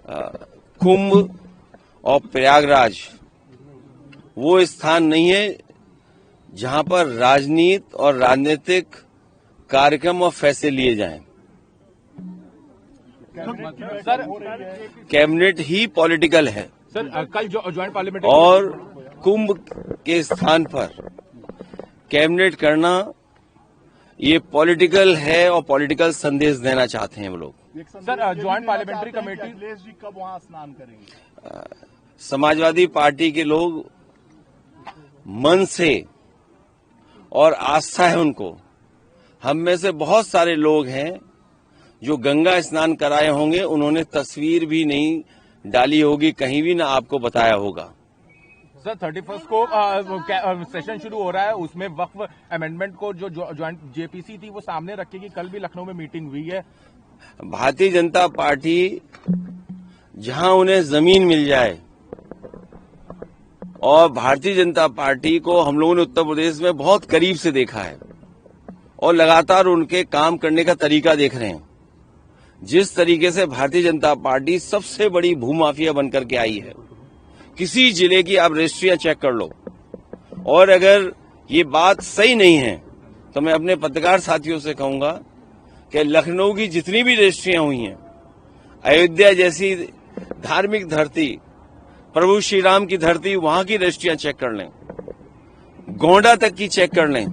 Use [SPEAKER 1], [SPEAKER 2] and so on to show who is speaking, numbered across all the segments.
[SPEAKER 1] कुंभ और प्रयागराज वो स्थान नहीं है जहां पर राजनीति और राजनीतिक कार्यक्रम और फैसले लिए जाएं।
[SPEAKER 2] सर,
[SPEAKER 1] कैबिनेट ही पॉलिटिकल है
[SPEAKER 2] सर कल ज्वाइंट पार्लियामेंट्री
[SPEAKER 1] और कुंभ के स्थान पर कैबिनेट करना ये पॉलिटिकल है और पॉलिटिकल संदेश देना चाहते हैं वो लोग।
[SPEAKER 2] Sir joint parliamentary committee
[SPEAKER 3] Akhilesh ji कब वहां स्नान करेंगे?
[SPEAKER 1] समाजवादी पार्टी के लोग मन से और आस्था है उनको। हम में से बहुत सारे लोग हैं जो गंगा स्नान कराए होंगे, उन्होंने तस्वीर भी नहीं डाली होगी, कहीं भी ना आपको बताया होगा।
[SPEAKER 2] सर 31 को सेशन शुरू हो रहा है, उसमें वक्फ अमेंडमेंट को जो ज्वाइंट जेपीसी थी वो सामने रखेगी। कल भी लखनऊ में मीटिंग हुई है।
[SPEAKER 1] भारतीय जनता पार्टी जहां उन्हें जमीन मिल जाए, और भारतीय जनता पार्टी को हम लोगों ने उत्तर प्रदेश में बहुत करीब से देखा है और लगातार उनके काम करने का तरीका देख रहे हैं। जिस तरीके से भारतीय जनता पार्टी सबसे बड़ी भूमाफिया बनकर के आई है, किसी जिले की आप रजिस्ट्रियां चेक कर लो, और अगर ये बात सही नहीं है तो मैं अपने पत्रकार साथियों से कहूंगा कि लखनऊ की जितनी भी रजिस्ट्रियां हुई हैं, अयोध्या जैसी धार्मिक धरती, प्रभु श्री राम की धरती, वहां की रजिस्ट्रियां चेक कर लें, गोंडा तक की चेक कर लें,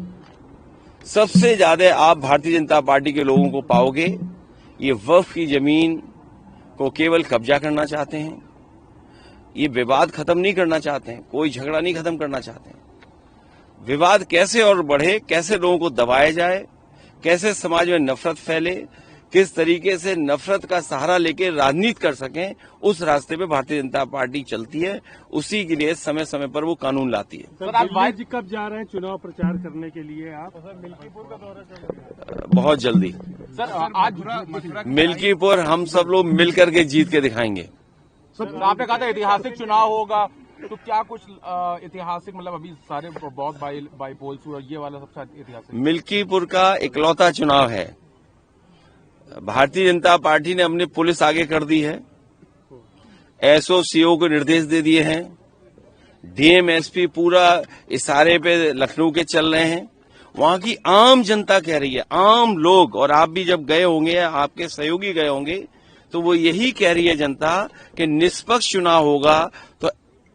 [SPEAKER 1] सबसे ज्यादा आप भारतीय जनता पार्टी के लोगों को पाओगे ये वक्फ की जमीन को केवल कब्जा करना चाहते हैं। ये विवाद खत्म नहीं करना चाहते हैं, कोई झगड़ा नहीं खत्म करना चाहते हैं। विवाद कैसे और बढ़े, कैसे लोगों को दबाया जाए, कैसे समाज में नफरत फैले, किस तरीके से नफरत का सहारा लेके राजनीति कर सकें, उस रास्ते पे भारतीय जनता पार्टी चलती है। उसी के लिए समय समय पर वो कानून लाती है।
[SPEAKER 3] सर आप जी कब जा रहे हैं चुनाव प्रचार करने के लिए आप? सर मिल्कीपुर का दौरा चल रहा है।
[SPEAKER 1] बहुत जल्दी
[SPEAKER 2] सर आज
[SPEAKER 1] मिल्कीपुर हम सब लोग मिलकर के जीत के दिखाएंगे।
[SPEAKER 2] सर आपने कहा था ऐतिहासिक चुनाव होगा, तो क्या कुछ ऐतिहासिक, मतलब अभी सारे बहुत बाई पोल्स हुए, ये वाला सबसे ऐतिहासिक?
[SPEAKER 1] मिल्कीपुर का इकलौता चुनाव है। भारतीय जनता पार्टी ने अपनी पुलिस आगे कर दी है, एसओ सीओ को निर्देश दे दिए हैं, डीएम एसपी पूरा इशारे पे लखनऊ के चल रहे हैं। वहां की आम जनता कह रही है, आम लोग, और आप भी जब गए होंगे, आपके सहयोगी गए होंगे, तो वो यही कह रही है जनता कि निष्पक्ष चुनाव होगा तो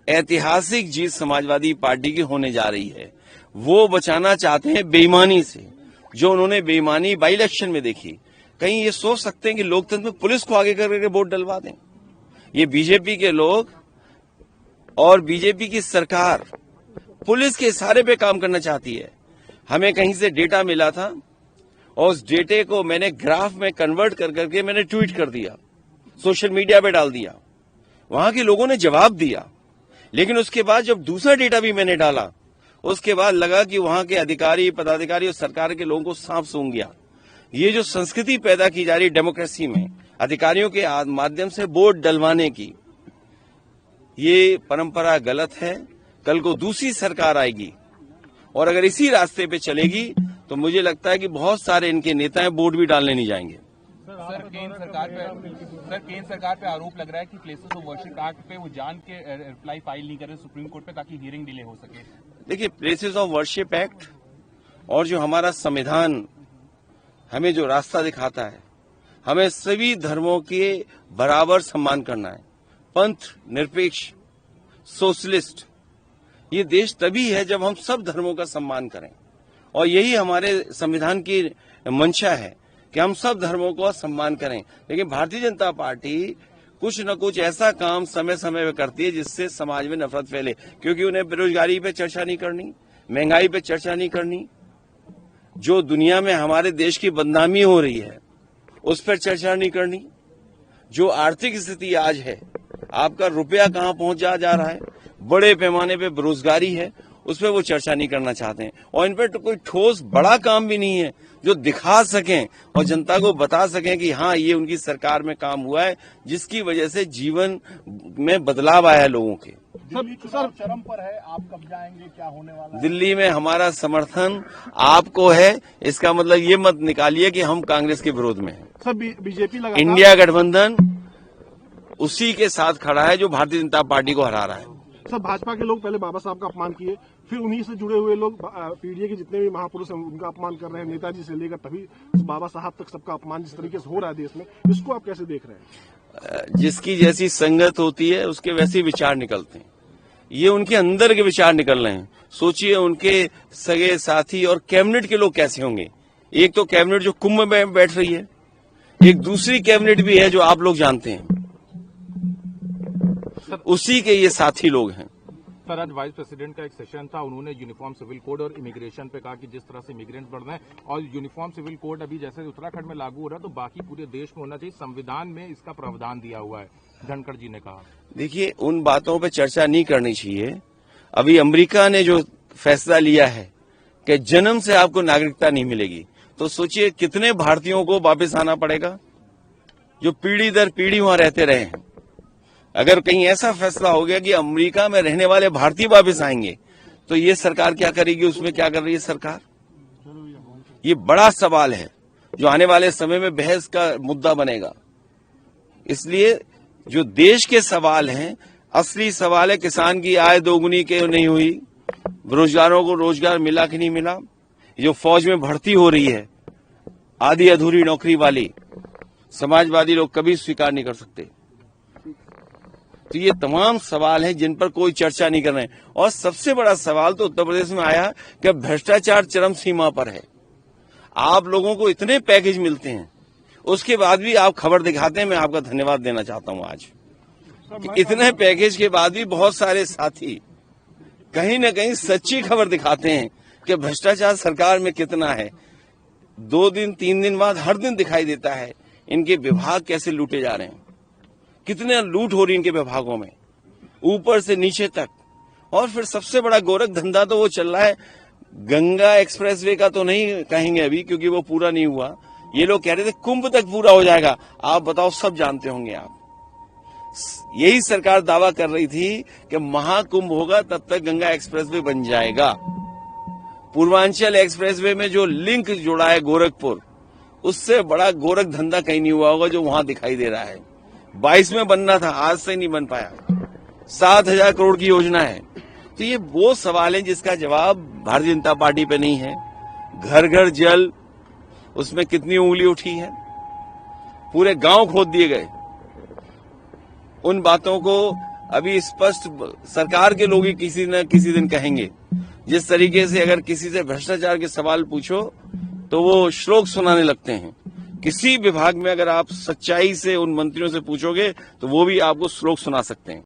[SPEAKER 1] ऐतिहासिक जीत समाजवादी पार्टी की होने जा रही है। वो बचाना चाहते हैं बेईमानी से, जो उन्होंने बेईमानी बाई इलेक्शन में देखी। कहीं ये सोच सकते हैं कि लोकतंत्र में पुलिस को आगे करके वोट डलवा दें? ये बीजेपी के लोग और बीजेपी की सरकार पुलिस के इशारे पे काम करना चाहती है। हमें कहीं से डेटा मिला था और उस डेटे को मैंने ग्राफ में कन्वर्ट कर करके मैंने ट्वीट कर दिया, सोशल मीडिया पे डाल दिया। वहां के लोगों ने जवाब दिया, लेकिन उसके बाद जब दूसरा डेटा भी मैंने डाला, उसके बाद लगा कि वहां के अधिकारी, पदाधिकारी और सरकार के लोगों को सांप सूंघ गया। ये जो संस्कृति पैदा की जा रही है डेमोक्रेसी में, अधिकारियों के माध्यम से वोट डलवाने की, ये परंपरा गलत है। कल को दूसरी सरकार आएगी और अगर इसी रास्ते पे चलेगी तो मुझे लगता है कि बहुत सारे इनके नेता वोट भी डालने नहीं जाएंगे।
[SPEAKER 2] सर केंद्र सरकार पे आरोप लग रहा है कि प्लेसेस ऑफ वर्शिप एक्ट पे वो जान के रिप्लाई फाइल नहीं कर रहे सुप्रीम कोर्ट पे, ताकि हियरिंग डिले हो सके।
[SPEAKER 1] देखिए, प्लेसेस ऑफ वर्शिप एक्ट और जो हमारा संविधान हमें जो रास्ता दिखाता है, हमें सभी धर्मों के बराबर सम्मान करना है। पंथ निरपेक्ष, सोशलिस्ट, ये देश तभी है जब हम सब धर्मों का सम्मान करें, और यही हमारे संविधान की मंशा है कि हम सब धर्मों को सम्मान करें। लेकिन भारतीय जनता पार्टी कुछ न कुछ ऐसा काम समय समय पे करती है जिससे समाज में नफरत फैले, क्योंकि उन्हें बेरोजगारी पे चर्चा नहीं करनी, महंगाई पे चर्चा नहीं करनी, जो दुनिया में हमारे देश की बदनामी हो रही है उस पर चर्चा नहीं करनी, जो आर्थिक स्थिति आज है, आपका रुपया कहां पहुंच जा रहा है, बड़े पैमाने पे बेरोजगारी है, उस पर वो चर्चा नहीं करना चाहते हैं। और इन पर तो कोई ठोस बड़ा काम भी नहीं है जो दिखा सकें और जनता को बता सकें कि हाँ, ये उनकी सरकार में काम हुआ है, जिसकी वजह से जीवन में बदलाव आया है लोगों के।
[SPEAKER 3] सर चरम पर है, आप कब जाएंगे, क्या होने वाला है?
[SPEAKER 1] दिल्ली में हमारा समर्थन आपको है, इसका मतलब ये मत निकालिए कि हम कांग्रेस के विरोध में हैं।
[SPEAKER 3] सब बीजेपी लगा
[SPEAKER 1] इंडिया गठबंधन उसी के साथ खड़ा है जो भारतीय जनता पार्टी को हरा रहा है।
[SPEAKER 4] सर, भाजपा के लोग पहले बाबा साहब का अपमान किए, फिर उन्हीं से जुड़े हुए लोग पीडीए के जितने भी महापुरुष हैं उनका अपमान कर रहे हैं, नेताजी से लेकर तभी बाबा साहब तक सबका अपमान जिस तरीके से हो रहा है देश में, इसको आप कैसे देख रहे हैं?
[SPEAKER 1] जिसकी जैसी संगत होती है उसके वैसे विचार निकलते हैं। ये उनके अंदर के विचार निकल रहे हैं। सोचिए उनके सगे साथी और कैबिनेट के लोग कैसे होंगे। एक तो कैबिनेट जो कुंभ में बैठ रही है, एक दूसरी कैबिनेट भी है जो आप लोग जानते हैं, उसी के ये साथी लोग हैं।
[SPEAKER 2] सर, आज वाइस प्रेसिडेंट का एक सेशन था, उन्होंने यूनिफॉर्म सिविल कोड और इमिग्रेशन पे कहा कि जिस तरह से इमिग्रेंट बढ़ रहे हैं और यूनिफॉर्म सिविल कोड अभी जैसे उत्तराखंड में लागू हो रहा है तो बाकी पूरे देश में होना चाहिए, संविधान में इसका प्रावधान दिया हुआ है, धनखड़ जी ने कहा।
[SPEAKER 1] देखिए, उन बातों पे चर्चा नहीं करनी चाहिए। अभी अमेरिका ने जो फैसला लिया है कि जन्म से आपको नागरिकता नहीं मिलेगी, तो सोचिए कितने भारतीयों को वापस आना पड़ेगा जो पीढ़ी दर पीढ़ी वहां रहते रहे हैं। अगर कहीं ऐसा फैसला हो गया कि अमेरिका में रहने वाले भारतीय वापस आएंगे तो ये सरकार क्या करेगी, उसमें क्या कर रही है सरकार? ये बड़ा सवाल है जो आने वाले समय में बहस का मुद्दा बनेगा। इसलिए जो देश के सवाल हैं, असली सवाल है किसान की आय दोगुनी क्यों नहीं हुई, बेरोजगारों को रोजगार मिला कि नहीं मिला, जो फौज में भर्ती हो रही है आधी अधूरी नौकरी वाली, समाजवादी लोग कभी स्वीकार नहीं कर सकते। तो ये तमाम सवाल हैं जिन पर कोई चर्चा नहीं कर रहे हैं। और सबसे बड़ा सवाल तो उत्तर प्रदेश में आया कि भ्रष्टाचार चरम सीमा पर है। आप लोगों को इतने पैकेज मिलते हैं, उसके बाद भी आप खबर दिखाते हैं। मैं आपका धन्यवाद देना चाहता हूं आज कि इतने पैकेज के बाद भी बहुत सारे साथी कहीं न कहीं सच्ची खबर दिखाते हैं कि भ्रष्टाचार सरकार में कितना है। 2 दिन 3 दिन बाद हर दिन दिखाई देता है इनके विभाग कैसे लूटे जा रहे हैं, कितने लूट हो रही है इनके विभागों में, ऊपर से नीचे तक। और फिर सबसे बड़ा गोरख धंधा तो वो चल रहा है, गंगा एक्सप्रेसवे का तो नहीं कहेंगे अभी क्योंकि वो पूरा नहीं हुआ। ये लोग कह रहे थे कुंभ तक पूरा हो जाएगा। आप बताओ, सब जानते होंगे आप, यही सरकार दावा कर रही थी कि महाकुंभ होगा तब तक गंगा एक्सप्रेसवे बन जाएगा। पूर्वांचल एक्सप्रेसवे में जो लिंक जुड़ा है गोरखपुर, उससे बड़ा गोरख धंधा कहीं नहीं हुआ होगा जो वहां दिखाई दे रहा है। 22 में बनना था, आज से नहीं बन पाया। 7,000 करोड़ की योजना है। तो ये वो सवाल है जिसका जवाब भारतीय जनता पार्टी पे नहीं है। घर घर जल, उसमें कितनी उंगली उठी है, पूरे गांव खोद दिए गए। उन बातों को अभी स्पष्ट सरकार के लोग ही किसी न किसी दिन कहेंगे। जिस तरीके से अगर किसी से भ्रष्टाचार के सवाल पूछो तो वो श्लोक सुनाने लगते हैं। किसी विभाग में अगर आप सच्चाई से उन मंत्रियों से पूछोगे तो वो भी आपको श्लोक सुना सकते हैं।